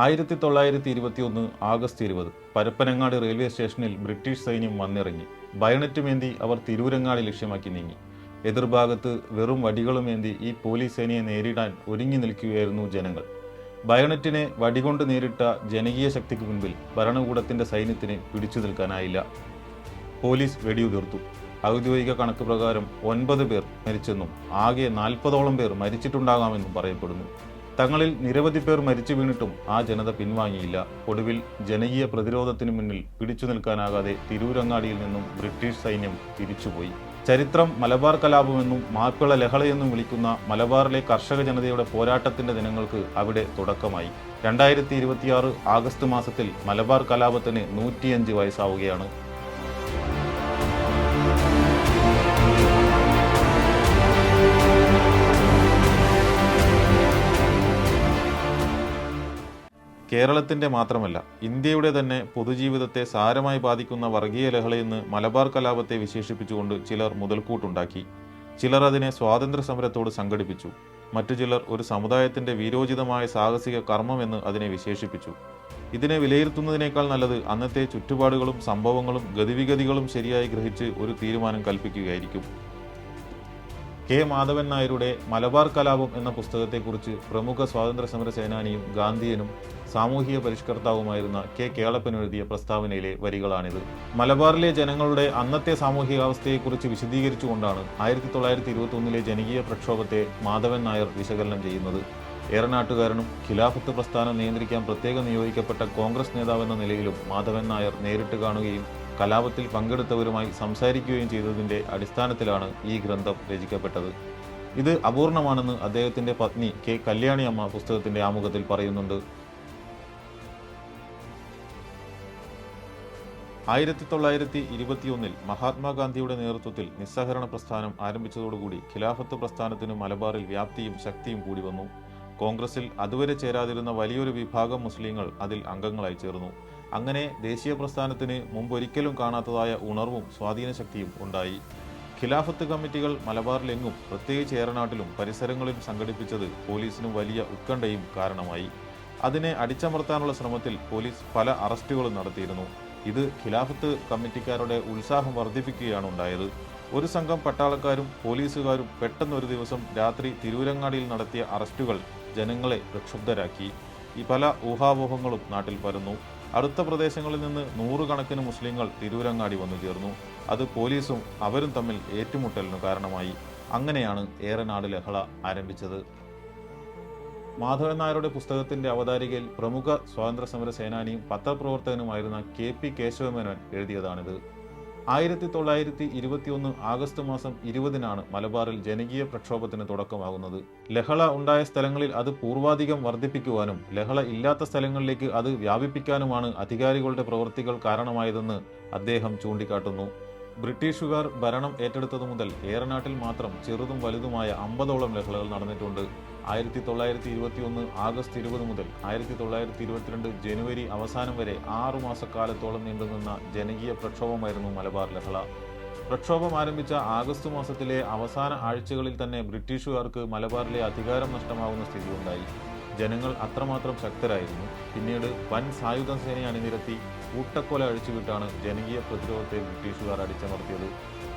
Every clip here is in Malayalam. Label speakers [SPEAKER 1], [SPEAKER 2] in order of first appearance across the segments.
[SPEAKER 1] 1921 ആഗസ്റ്റ് 20 പരപ്പനങ്ങാട് റെയിൽവേ സ്റ്റേഷനിൽ ബ്രിട്ടീഷ് സൈന്യം വന്നിറങ്ങി. ബയണറ്റുമേന്തി അവർ തിരൂരങ്ങാടി ലക്ഷ്യമാക്കി നീങ്ങി. എതിർഭാഗത്ത് വെറും വടികളുമേന്തി ഈ പോലീസ് സേനയെ നേരിടാൻ ഒരുങ്ങി നിൽക്കുകയായിരുന്നു ജനങ്ങൾ. ബയണറ്റിനെ വടികൊണ്ട് നേരിട്ട ജനകീയ ശക്തിക്ക് മുൻപിൽ ഭരണകൂടത്തിന്റെ സൈന്യത്തിന് പിടിച്ചു നിൽക്കാനായില്ല. പോലീസ് വെടിയുതിർത്തു. ഔദ്യോഗിക കണക്ക് പ്രകാരം 9 പേർ മരിച്ചെന്നും ആകെ 40ഓളം പേർ മരിച്ചിട്ടുണ്ടാകാമെന്നും പറയപ്പെടുന്നു. തങ്ങളിൽ നിരവധി പേർ മരിച്ചു വീണിട്ടും ആ ജനത പിൻവാങ്ങിയില്ല. ഒടുവിൽ ജനകീയ പ്രതിരോധത്തിനു മുന്നിൽ പിടിച്ചു നിൽക്കാനാകാതെ തിരൂരങ്ങാടിയിൽ നിന്നും ബ്രിട്ടീഷ് സൈന്യം തിരിച്ചുപോയി. ചരിത്രം മലബാർ കലാപമെന്നും മാപ്പിള ലഹളയെന്നും വിളിക്കുന്ന മലബാറിലെ കർഷക ജനതയുടെ പോരാട്ടത്തിന്റെ ദിനങ്ങൾക്ക് അവിടെ തുടക്കമായി. 2026 ആഗസ്റ്റ് മാസത്തിൽ മലബാർ കലാപത്തിന് 105 വയസ്സാവുകയാണ്. കേരളത്തിന്റെ മാത്രമല്ല ഇന്ത്യയുടെ തന്നെ പൊതുജീവിതത്തെ സാരമായി ബാധിക്കുന്ന വർഗീയ ലഹളയെന്ന് മലബാർ കലാപത്തെ വിശേഷിപ്പിച്ചുകൊണ്ട് ചിലർ മുതൽക്കൂട്ടുണ്ടാക്കി. ചിലർ അതിനെ സ്വാതന്ത്ര്യ സമരത്തോട് സംഘടിപ്പിച്ചു. മറ്റു ചിലർ ഒരു സമുദായത്തിന്റെ വീരോചിതമായ സാഹസിക കർമ്മമെന്ന് അതിനെ വിശേഷിപ്പിച്ചു. ഇതിനെ വിലയിരുത്തുന്നതിനേക്കാൾ നല്ലത് അന്നത്തെ ചുറ്റുപാടുകളും സംഭവങ്ങളും ഗതിവിഗതികളും ശരിയായി ഗ്രഹിച്ച് ഒരു തീരുമാനം കൽപ്പിക്കുകയായിരിക്കും. കെ മാധവൻ നായരുടെ മലബാർ കലാപം എന്ന പുസ്തകത്തെക്കുറിച്ച് പ്രമുഖ സ്വാതന്ത്ര്യ സമര സേനാനിയും ഗാന്ധിയനും സാമൂഹിക പരിഷ്കർത്താവുമായിരുന്ന കെ കേളപ്പൻ എഴുതിയ പ്രസ്താവനയിലെ വരികളാണിത്. മലബാറിലെ ജനങ്ങളുടെ അന്നത്തെ സാമൂഹികാവസ്ഥയെക്കുറിച്ച് വിശദീകരിച്ചുകൊണ്ടാണ് 1921 ജനകീയ പ്രക്ഷോഭത്തെ മാധവൻ നായർ വിശകലനം ചെയ്യുന്നത്. ഏറനാട്ടുകാരനും ഖിലാഫത്ത് പ്രസ്ഥാനം നിയന്ത്രിക്കാൻ പ്രത്യേകം നിയോഗിക്കപ്പെട്ട കോൺഗ്രസ് നേതാവെന്ന നിലയിലും മാധവൻ നായർ നേരിട്ട് കാണുകയും കലാപത്തിൽ പങ്കെടുത്തവരുമായി സംസാരിക്കുകയും ചെയ്തതിന്റെ അടിസ്ഥാനത്തിലാണ് ഈ ഗ്രന്ഥം രചിക്കപ്പെട്ടത്. ഇത് അപൂർണമാണെന്ന് അദ്ദേഹത്തിന്റെ പത്നി കെ കല്യാണി അമ്മ പുസ്തകത്തിന്റെ ആമുഖത്തിൽ പറയുന്നുണ്ട്. 1921 മഹാത്മാഗാന്ധിയുടെ നേതൃത്വത്തിൽ നിസ്സഹകരണ പ്രസ്ഥാനം ആരംഭിച്ചതോടുകൂടി ഖിലാഫത്ത് പ്രസ്ഥാനത്തിന് മലബാറിൽ വ്യാപ്തിയും ശക്തിയും കൂടി വന്നു. കോൺഗ്രസിൽ അതുവരെ ചേരാതിരുന്ന വലിയൊരു വിഭാഗം മുസ്ലിങ്ങൾ അതിൽ അംഗങ്ങളായി ചേർന്നു. അങ്ങനെ ദേശീയ പ്രസ്ഥാനത്തിന് മുമ്പൊരിക്കലും കാണാത്തതായ ഉണർവും സ്വാധീനശക്തിയും ഉണ്ടായി. ഖിലാഫത്ത് കമ്മിറ്റികൾ മലബാറിലെങ്ങും പ്രത്യേകിച്ച് ഏറനാട്ടിലും പരിസരങ്ങളിലും സംഘടിപ്പിച്ചത് പോലീസിന് വലിയ ഉത്കണ്ഠയും കാരണമായി. അതിനെ അടിച്ചമർത്താനുള്ള ശ്രമത്തിൽ പോലീസ് പല അറസ്റ്റുകളും നടത്തിയിരുന്നു. ഇത് ഖിലാഫത്ത് കമ്മിറ്റിക്കാരുടെ ഉത്സാഹം വർദ്ധിപ്പിക്കുകയാണ് ഉണ്ടായത്. ഒരു സംഘം പട്ടാളക്കാരും പോലീസുകാരും പെട്ടെന്നൊരു ദിവസം രാത്രി തിരൂരങ്ങാടിയിൽ നടത്തിയ അറസ്റ്റുകൾ ജനങ്ങളെ പ്രക്ഷുബ്ധരാക്കി. ഈ പല ഊഹാപോഹങ്ങളും നാട്ടിൽ പരന്നു. അടുത്ത പ്രദേശങ്ങളിൽ നിന്ന് 100 കണക്കിന് മുസ്ലിങ്ങൾ തിരൂരങ്ങാടി വന്നു ചേർന്നു. അത് പോലീസും അവരും തമ്മിൽ ഏറ്റുമുട്ടലിന് കാരണമായി. അങ്ങനെയാണ് ഏറനാട് ലഹള ആരംഭിച്ചത്. മാധവൻ നായരുടെ പുസ്തകത്തിന്റെ അവതാരികയിൽ പ്രമുഖ സ്വാതന്ത്ര്യ സമര സേനാനിയും പത്രപ്രവർത്തകനുമായിരുന്ന KP കേശവമേനോൻ എഴുതിയതാണിത്. 1921 ആഗസ്റ്റ് മാസം 20 മലബാറിൽ ജനകീയ പ്രക്ഷോഭത്തിന് തുടക്കമാകുന്നത്. ലഹള ഉണ്ടായ സ്ഥലങ്ങളിൽ അത് പൂർവാധികം വർദ്ധിപ്പിക്കുവാനും ലഹള ഇല്ലാത്ത സ്ഥലങ്ങളിലേക്ക് അത് വ്യാപിപ്പിക്കാനുമാണ് അധികാരികളുടെ പ്രവൃത്തികൾ കാരണമായതെന്ന് അദ്ദേഹം ചൂണ്ടിക്കാട്ടുന്നു. ബ്രിട്ടീഷുകാർ ഭരണം ഏറ്റെടുത്തതു മുതൽ ഏറനാട്ടിൽ മാത്രം ചെറുതും വലുതുമായ 50ഓളം ലഹളകൾ നടന്നിട്ടുണ്ട്. 1921 ആഗസ്റ്റ് 20 മുതൽ 1922 ജനുവരി അവസാനം വരെ 6 മാസക്കാലത്തോളം നീണ്ടുനിന്ന ജനകീയ പ്രക്ഷോഭമായിരുന്നു മലബാർ ലഹള. പ്രക്ഷോഭം ആരംഭിച്ച ആഗസ്റ്റ് മാസത്തിലെ അവസാന ആഴ്ചകളിൽ തന്നെ ബ്രിട്ടീഷുകാർക്ക് മലബാറിലെ അധികാരം നഷ്ടമാകുന്ന സ്ഥിതിയുണ്ടായി. ജനങ്ങൾ അത്രമാത്രം ശക്തരായിരുന്നു. പിന്നീട് വൻ സായുധ സേനയെ അണിനിരത്തി കൂട്ടക്കൊല അഴിച്ചുവിട്ടാണ് ജനകീയ പ്രതിരോധത്തെ ബ്രിട്ടീഷുകാർ അടിച്ചമർത്തിയത്.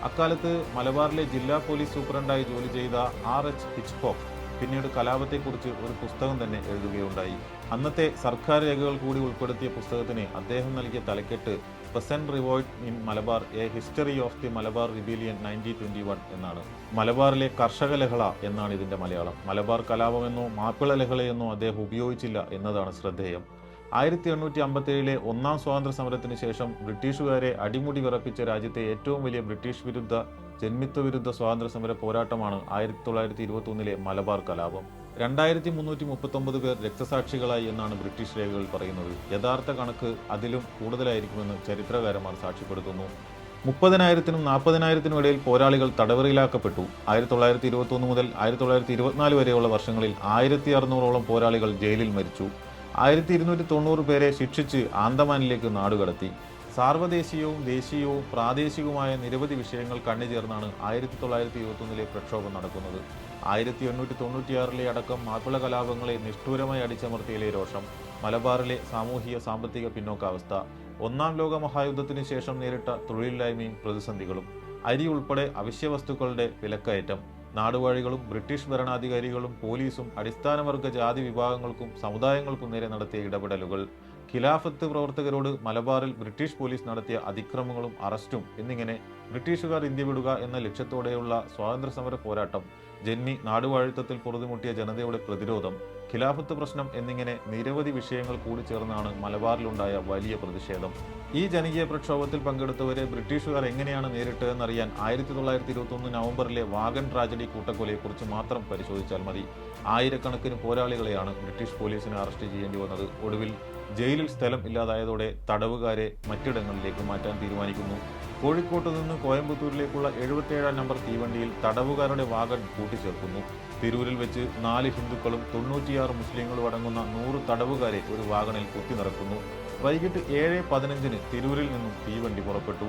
[SPEAKER 1] അക്കാലത്ത് മലബാറിലെ ജില്ലാ പോലീസ് സൂപ്രണ്ടായി ജോലി ചെയ്ത R.H. ഹിച്ച്കോക്ക് പിന്നീട് കലാപത്തെക്കുറിച്ച് ഒരു പുസ്തകം തന്നെ എഴുതുകയുണ്ടായി. അന്നത്തെ സർക്കാർ രേഖകൾ കൂടി ഉൾപ്പെടുത്തിയ പുസ്തകത്തിന് അദ്ദേഹം നൽകിയ തലക്കെട്ട് peasant revolt in Malabar a history of the Malabar rebellion 1921 എന്നാണ്. മലബാറിലെ കർഷക ലഹള എന്നാണ് ഇതിന്റെ മലയാളം. മലബാർ കലാപമെന്നോ മാപ്പിള ലഹളയെന്നോ അദ്ദേഹം ഉപയോഗിച്ചില്ല എന്നതാണ് ശ്രദ്ധേയം. 1857 ഒന്നാം സ്വാതന്ത്ര്യ സമരത്തിന് ശേഷം ബ്രിട്ടീഷുകാരെ അടിമുടി വിറപ്പിച്ച രാജ്യത്തെ ഏറ്റവും വലിയ ബ്രിട്ടീഷ് വിരുദ്ധ ജന്മിത്വ വിരുദ്ധ സ്വാതന്ത്ര്യ സമര പോരാട്ടമാണ് 1921 മലബാർ കലാപം. 2339 പേർ രക്തസാക്ഷികളായി എന്നാണ് ബ്രിട്ടീഷ് രേഖകൾ പറയുന്നത്. യഥാർത്ഥ കണക്ക് അതിലും കൂടുതലായിരിക്കുമെന്ന് ചരിത്രകാരന്മാർ സാക്ഷ്യപ്പെടുത്തുന്നു. 30,000-നും 40,000-നും ഇടയിൽ പോരാളികൾ തടവറയിലാക്കപ്പെട്ടു. 1921 മുതൽ 1924 വരെയുള്ള വർഷങ്ങളിൽ 1600ഓളം പോരാളികൾ ജയിലിൽ മരിച്ചു. 1290 പേരെ ശിക്ഷിച്ച് ആന്തമാനിലേക്ക് നാടുകടത്തി. സാർവദേശീയവും ദേശീയവും പ്രാദേശികവുമായ നിരവധി വിഷയങ്ങൾ കണ്ണുചേർന്നാണ് 1921 പ്രക്ഷോഭം നടക്കുന്നത്. 1896 അടക്കം മാപ്പിള കലാപങ്ങളെ നിഷ്ഠൂരമായി അടിച്ചമർത്തിയിലെ രോഷം മലബാറിലെ സാമൂഹിക സാമ്പത്തിക പിന്നോക്കാവസ്ഥ, ഒന്നാം ലോക മഹായുദ്ധത്തിന് ശേഷം നേരിട്ട തൊഴിലില്ലായ്മയും പ്രതിസന്ധികളും, അരി ഉൾപ്പെടെ അവശ്യവസ്തുക്കളുടെ വിലക്കയറ്റം, നാടുവാഴികളും ബ്രിട്ടീഷ് ഭരണാധികാരികളും പോലീസും അടിസ്ഥാനവർഗ ജാതി വിഭാഗങ്ങൾക്കും സമുദായങ്ങൾക്കും നേരെ നടത്തിയ ഇടപെടലുകൾ, ഖിലാഫത്ത് പ്രവർത്തകരോട് മലബാറിൽ ബ്രിട്ടീഷ് പോലീസ് നടത്തിയ അതിക്രമങ്ങളും അറസ്റ്റും എന്നിങ്ങനെ ബ്രിട്ടീഷുകാർ ഇന്ത്യ വിടുക എന്ന ലക്ഷ്യത്തോടെയുള്ള സ്വാതന്ത്ര്യ സമര പോരാട്ടം, ജന്മി നാടുവാഴിത്തത്തിൽ പൊറുതിമുട്ടിയ ജനതയുടെ പ്രതിരോധം, ഖിലാഫത്ത് പ്രശ്നം എന്നിങ്ങനെ നിരവധി വിഷയങ്ങൾ കൂടിച്ചേർന്നാണ് മലബാറിലുണ്ടായ വലിയ പ്രതിഷേധം. ഈ ജനകീയ പ്രക്ഷോഭത്തിൽ പങ്കെടുത്തവരെ ബ്രിട്ടീഷുകാർ എങ്ങനെയാണ് നേരിട്ടതെന്നറിയാൻ 1921 നവംബറിലെ വാഗൺ ട്രാജഡി കൂട്ടക്കൊലയെക്കുറിച്ച് മാത്രം പരിശോധിച്ചാൽ മതി. ആയിരക്കണക്കിന് പോരാളികളെയാണ് ബ്രിട്ടീഷ് പോലീസിന് അറസ്റ്റ് ചെയ്യേണ്ടി വന്നത്. ഒടുവിൽ ജയിലിൽ സ്ഥലം ഇല്ലാതായതോടെ തടവുകാരെ മറ്റിടങ്ങളിലേക്ക് മാറ്റാൻ തീരുമാനിക്കുന്നു. കോഴിക്കോട്ട് നിന്ന് കോയമ്പത്തൂരിലേക്കുള്ള 77 നമ്പർ തീവണ്ടിയിൽ തടവുകാരുടെ വാഗൺ കൂട്ടിച്ചേർക്കുന്നു. തിരൂരിൽ വെച്ച് 4 ഹിന്ദുക്കളും 96 മുസ്ലിങ്ങളും അടങ്ങുന്ന 100 തടവുകാരെ ഒരു വാഗണിൽ കുത്തി നിറക്കുന്നു. വൈകിട്ട് 7:15 തിരൂരിൽ നിന്നും തീവണ്ടി പുറപ്പെട്ടു.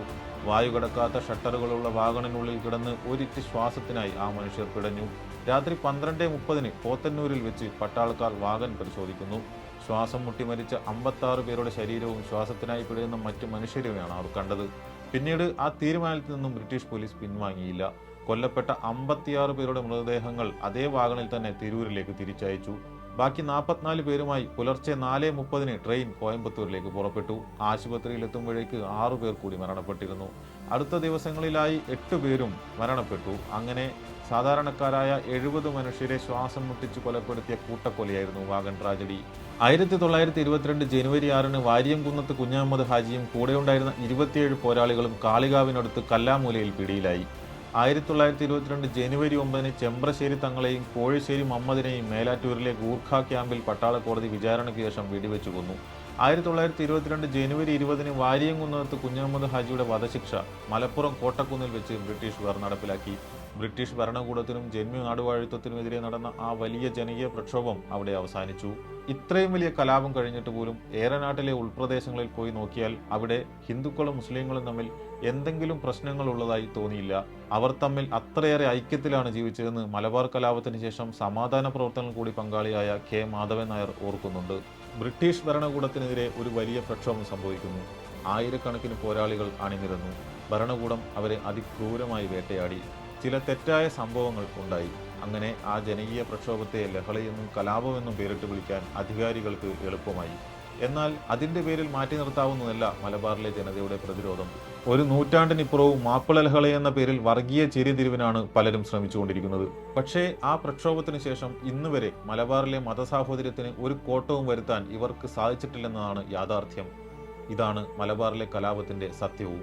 [SPEAKER 1] വായു കടക്കാത്ത ഷട്ടറുകളുള്ള വാഗണിനുള്ളിൽ കിടന്ന് ഒരിറ്റ് ശ്വാസത്തിനായി ആ മനുഷ്യർ പിടഞ്ഞു. രാത്രി 12:30 പോത്തന്നൂരിൽ വെച്ച് പട്ടാളക്കാർ വാഗൺ പരിശോധിക്കുന്നു. ശ്വാസം മുട്ടി മരിച്ച 56 പേരുടെ ശരീരവും ശ്വാസത്തിനായി പിടയുന്ന മറ്റു മനുഷ്യരെയാണ് അവർ കണ്ടത്. പിന്നീട് ആ തീരുമാനത്തിൽ നിന്നും ബ്രിട്ടീഷ് പോലീസ് പിൻവാങ്ങിയില്ല. കൊല്ലപ്പെട്ട 56 പേരുടെ മൃതദേഹങ്ങൾ അതേ വാഗണിൽ തന്നെ തിരൂരിലേക്ക് തിരിച്ചയച്ചു. ബാക്കി 44 പേരുമായി പുലർച്ചെ 4:30 ട്രെയിൻ കോയമ്പത്തൂരിലേക്ക് പുറപ്പെട്ടു. ആശുപത്രിയിൽ എത്തുമ്പോഴേക്ക് 6 പേർ കൂടി മരണപ്പെട്ടിരുന്നു. അടുത്ത ദിവസങ്ങളിലായി 8 പേരും മരണപ്പെട്ടു. അങ്ങനെ സാധാരണക്കാരായ 70 മനുഷ്യരെ ശ്വാസം മുട്ടിച്ച് കൊലപ്പെടുത്തിയ കൂട്ടക്കൊലയായിരുന്നു വാഗൺ ട്രാജഡി. 1922 ജനുവരി 6 വാര്യംകുന്നത്ത് കുഞ്ഞഹമ്മദ് ഹാജിയും കൂടെയുണ്ടായിരുന്ന 27 പോരാളികളും കാളികാവിനടുത്ത് കല്ലാമൂലയിൽ പിടിയിലായി. 1922 ജനുവരി 9 ചെമ്പ്രശ്ശേരി തങ്ങളെയും കോഴിശ്ശേരി മമ്മദിനെയും മേലാറ്റൂരിലെ ഗൂർഖ ക്യാമ്പിൽ പട്ടാള കോടതി വിചാരണയ്ക്ക് ശേഷം വെടിവെച്ചു കൊന്നു. 1922 ജനുവരി 20 വാര്യംകുന്നത്ത് കുഞ്ഞഹമ്മദ് ഹാജിയുടെ വധശിക്ഷ മലപ്പുറം കോട്ടക്കുന്നിൽ വെച്ച് ബ്രിട്ടീഷുകാർ നടപ്പിലാക്കി. ബ്രിട്ടീഷ് ഭരണകൂടത്തിനും ജന്മി നാടുവാഴിത്വത്തിനുമെതിരെ നടന്ന ആ വലിയ ജനകീയ പ്രക്ഷോഭം അവിടെ അവസാനിച്ചു. ഇത്രയും വലിയ കലാപം കഴിഞ്ഞിട്ട് പോലും ഏറനാട്ടിലെ ഉൾപ്രദേശങ്ങളിൽ പോയി നോക്കിയാൽ അവിടെ ഹിന്ദുക്കളും മുസ്ലിങ്ങളും തമ്മിൽ എന്തെങ്കിലും പ്രശ്നങ്ങൾ ഉള്ളതായി തോന്നിയില്ല. അവർ തമ്മിൽ അത്രയേറെ ഐക്യത്തിലാണ് ജീവിച്ചതെന്ന് മലബാർ കലാപത്തിന് ശേഷം സമാധാന പ്രവർത്തനം കൂടി പങ്കാളിയായ കെ മാധവൻ നായർ ഓർക്കുന്നുണ്ട്. ബ്രിട്ടീഷ് ഭരണകൂടത്തിനെതിരെ ഒരു വലിയ പ്രക്ഷോഭം സംഭവിക്കുന്നു. ആയിരക്കണക്കിന് പോരാളികൾ അണിനിരന്നു. ഭരണകൂടം അവരെ അതിക്രൂരമായി വേട്ടയാടി. ചില തെറ്റായ സംഭവങ്ങൾ ഉണ്ടായി. അങ്ങനെ ആ ജനകീയ പ്രക്ഷോഭത്തെ ലഹളയെന്നും കലാപമെന്നും പേരിട്ട് വിളിക്കാൻ അധികാരികൾക്ക് എളുപ്പമായി. എന്നാൽ അതിന്റെ പേരിൽ മാറ്റി നിർത്താവുന്നതല്ല മലബാറിലെ ജനതയുടെ പ്രതിരോധം. ഒരു നൂറ്റാണ്ടിനിപ്പുറവും മാപ്പിള ലഹള എന്ന പേരിൽ വർഗീയ ചേരിതിരിവിനാണ് പലരും ശ്രമിച്ചുകൊണ്ടിരിക്കുന്നത്. പക്ഷേ ആ പ്രക്ഷോഭത്തിന് ശേഷം ഇന്ന് വരെ മലബാറിലെ മതസാഹോദര്യത്തിന് ഒരു കോട്ടവും വരുത്താൻ ഇവർക്ക് സാധിച്ചിട്ടില്ലെന്നതാണ് യാഥാർത്ഥ്യം. ഇതാണ് മലബാറിലെ കലാപത്തിന്റെ സത്യവും.